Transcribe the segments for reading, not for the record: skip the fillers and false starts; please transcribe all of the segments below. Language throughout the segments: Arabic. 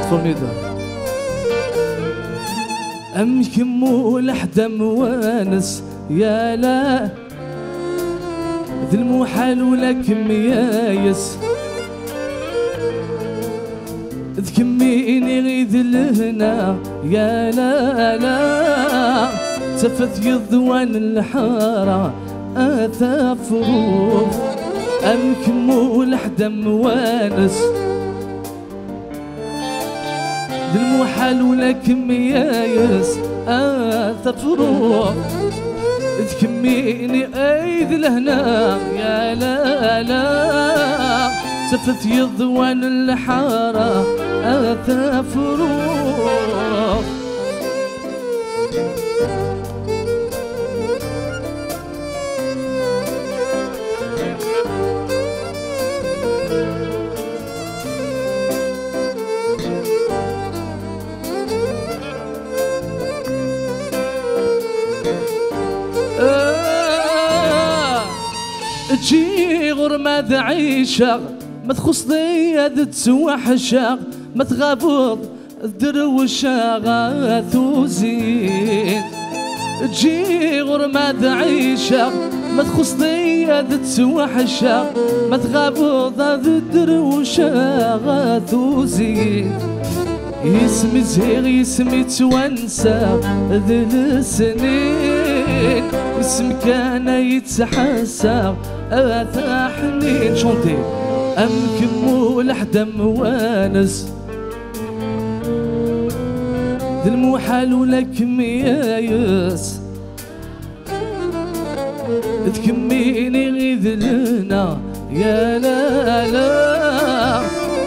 فورميدابل. أمكمو لحدا موانس يا لا ذي المحال ولك ميايس ذكميني غيذ لهنا يا لا لا تفت يضوان الحارة آثى فروف أمكمو لحدا موانس ذي المحال ولك ميايس تفروح تكميني ايد لهنا يا لا لا سفت يضوان الحارة تفروح تجي غرمة عيشة ما تخص ضياد تسوى حشاق ما تغابض الدروشة غاثو زين تجي غرمة عيشة ما تخص ضياد تسوى حشاق ما تغابض الدروشة غاثو زين يسمي زهير يسمي توانسة ذي السنين اسم كان يتحسر أثى حنين شونتي أمكمو لحدا موانس ذي المحال ولك ميايس تكميني غيذ لنا يا لا لا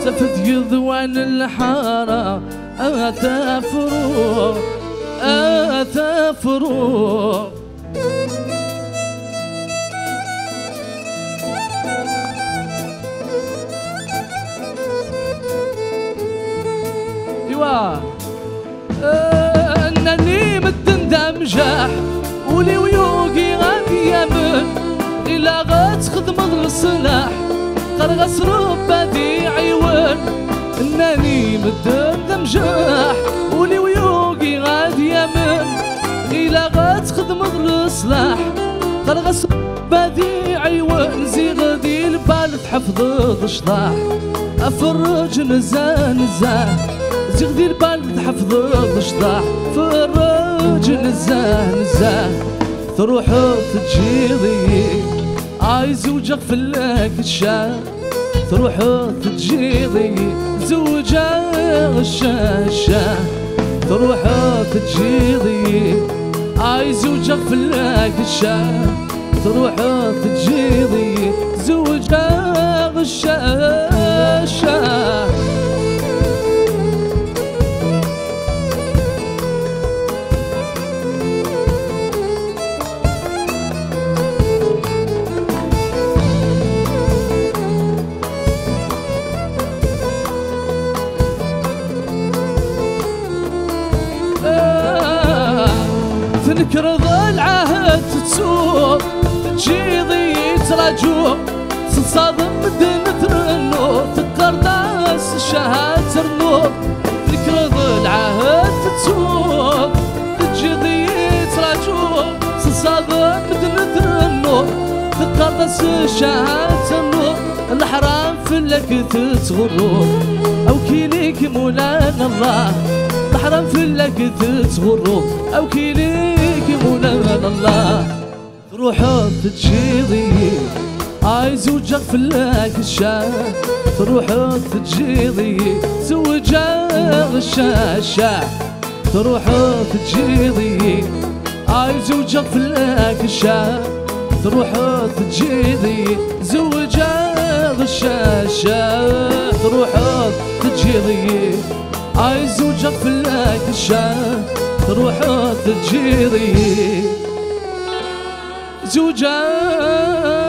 تفت يضوان الحارة آثى فروح آثى فروح ايوا انني مدن مجاح ولي ويوقي غادي يامن إلا غتخدم الصلاح قرغس ربادي عيون انني مدن مجاح ولي ويوقي غادي يامن إلا غتخدم الصلاح قرغس ربادي عيون زي غادي البال تحفظ الشطاح افرج نزاه نزاه زغدي البال تحفظ الشطاح فرج نزاه نزاه تروح تجيضي زوجك في اللاك الشاه تروح تجيضي زوجك الشاه تروح تجيضي زوجك في اللاك الشاه تروح تجيضي زوجك الشاه تنكر العهد تسوق تجيضي تراجوع تصادم مدينة النور تقر ناس الشهاد ترنور تنكر العهد تسوق تجيضي تراجوع تصادم مدينة النور تقر ناس الشهاد ترنور الحرام في لك تتغرور او كيليك مولانا الله الحرام في لك تتغرور او كيليك مولانا الله تروح تجيضي زوجك في لك الشاه تروح تجيضي زوجك الشاه تروح تجيضي زوجك في لك الشاه تروح تجيضي زوجك الشاه تروح تجيضي زوجك في لك الشاه تروح تجيضي زوجك